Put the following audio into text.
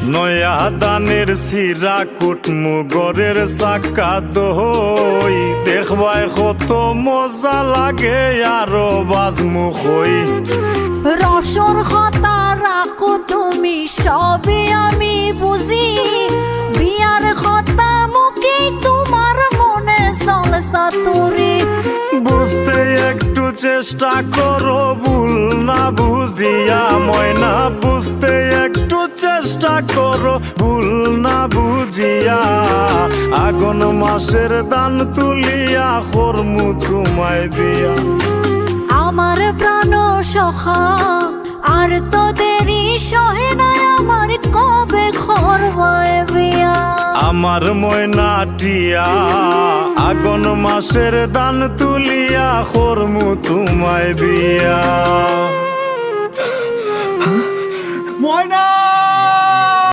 নয়া দানের সিরা কুটমু গরের চাকা দই দেখবাই কত মজা লাগে আরো বাজমু কই রসর কথা রাখো তুমি সবে আমি বুঝি বিয়ার কথা মুখে তোমার মনে চলসা তুরি বুঝতে একটু চেষ্টা করো ভুল না বুঝিয়া ময়না বুঝতে একটু চেষ্টা করো ভুল না বুঝিয়া আগুন মাসের দান তুলিয়া করমু তোমায় বিয়া আমার প্রাণ সখা আর তো দেরি সহে না আমার কবে খরবায় বিয়া আমার ময়নাটিয়া আগুন মাসের দান তুলিয়া করমু তোমায় বিয়া ময়না